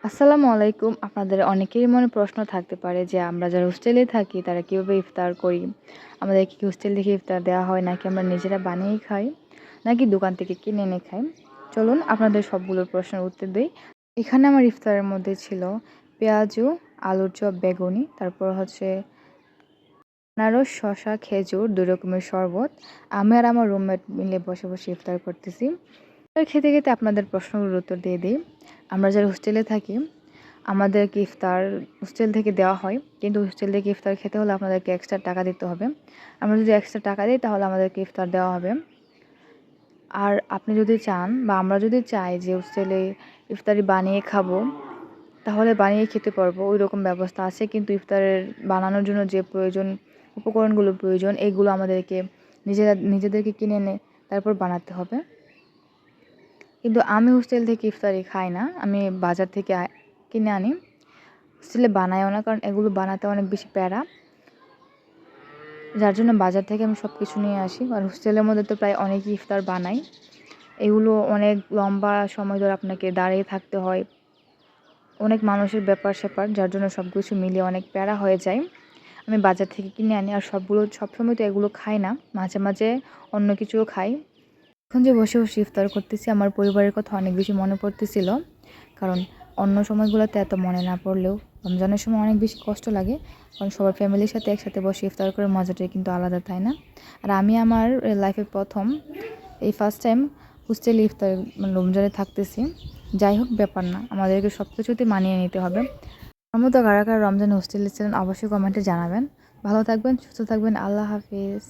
আসসালামু আলাইকুম। আপনাদের অনেকেরই মনে প্রশ্ন থাকতে পারে যে আমরা যারা হোস্টেলে থাকি তারা কীভাবে ইফতার করি? আমাদের কি হোস্টেল থেকে ইফতার দেওয়া হয় নাকি আমরা নিজেরা বানিয়েই খাই? নাকি দোকান থেকে কিনে এনে খাই? চলুন আপনাদের সবগুলোর প্রশ্নের উত্তর দেই। এখানে আমার ইফতারের মধ্যে ছিল পেঁয়াজু, আলুর চপ, বেগুনি, তারপর হচ্ছে আনারস, শসা, খেজুর, ২ রকমের শরবত। আমি আর আমার রুমমেট মিলে বসে, বসে ইফতার করতেছি। খেতে, খেতে আপনাদের প্রশ্নগুলোর উত্তর দিয়ে দিই। আমরা যারা হোস্টেলে থাকি আমাদেরকে ইফতার হোস্টেল থেকে দেওয়া হয়, কিন্তু হোস্টেল থেকে ইফতার খেতে হলে আপনাদেরকে এক্সট্রা টাকা দিতে হবে। আমরা যদি এক্সট্রা টাকা দিই তাহলে আমাদেরকে ইফতার দেওয়া হবে। আর আপনি যদি চান বা আমরা যদি চাই যে হোস্টেলে ইফতারি বানিয়ে খাবো, তাহলে বানিয়ে খেতে পারবো। ওইরকম ব্যবস্থা আছে, কিন্তু ইফতারের বানানোর জন্য যে প্রয়োজন উপকরণগুলো প্রয়োজন এগুলো আমাদেরকে নিজেদেরকে কিনে এনে তারপর বানাতে হবে। কিন্তু আমি হোস্টেল থেকে ইফতারি খাই না, আমি বাজার থেকে কিনে আনি। হোস্টেলে বানাইও না, কারণ এগুলো বানাতে অনেক বেশি প্যারা, যার জন্য বাজার থেকে আমি সব কিছু নিয়ে আসি। আর হোস্টেলের মধ্যে তো প্রায় অনেকই ইফতার বানাই। এগুলো অনেক লম্বা সময় ধরে আপনাকে দাঁড়িয়ে থাকতে হয়, অনেক মানুষের ব্যাপার-স্যাপার, যার জন্য সব কিছু মিলিয়ে অনেক প্যারা হয়ে যায়। আমি বাজার থেকে কিনে আনি। আর সবসময় তো এগুলো খাই না, মাঝে, মাঝে অন্য কিছুও খাই। এখন যে বসে, বসে ইফতার করতেছি আমার পরিবারের কথা অনেক বেশি মনে পড়তেছিল। কারণ অন্য সময়গুলোতে এত মনে না পড়লেও রমজানের সময় অনেক বেশি কষ্ট লাগে। কারণ সবার ফ্যামিলির সাথে একসাথে বসে ইফতার করে মজাটাই কিন্তু আলাদা, তাই না? আর আমি আমার লাইফে ফার্স্ট টাইম হোস্টেলে ইফতার রমজানে থাকতেছি। যাই হোক, ব্যাপার না, আমাদেরকে সব কিছুতে মানিয়ে নিতে হবে। আমার মতো কারা কারা রমজানে হোস্টেলে ছিলেন অবশ্যই কমেন্টে জানাবেন। ভালো থাকবেন, সুস্থ থাকবেন। আল্লাহ হাফিজ।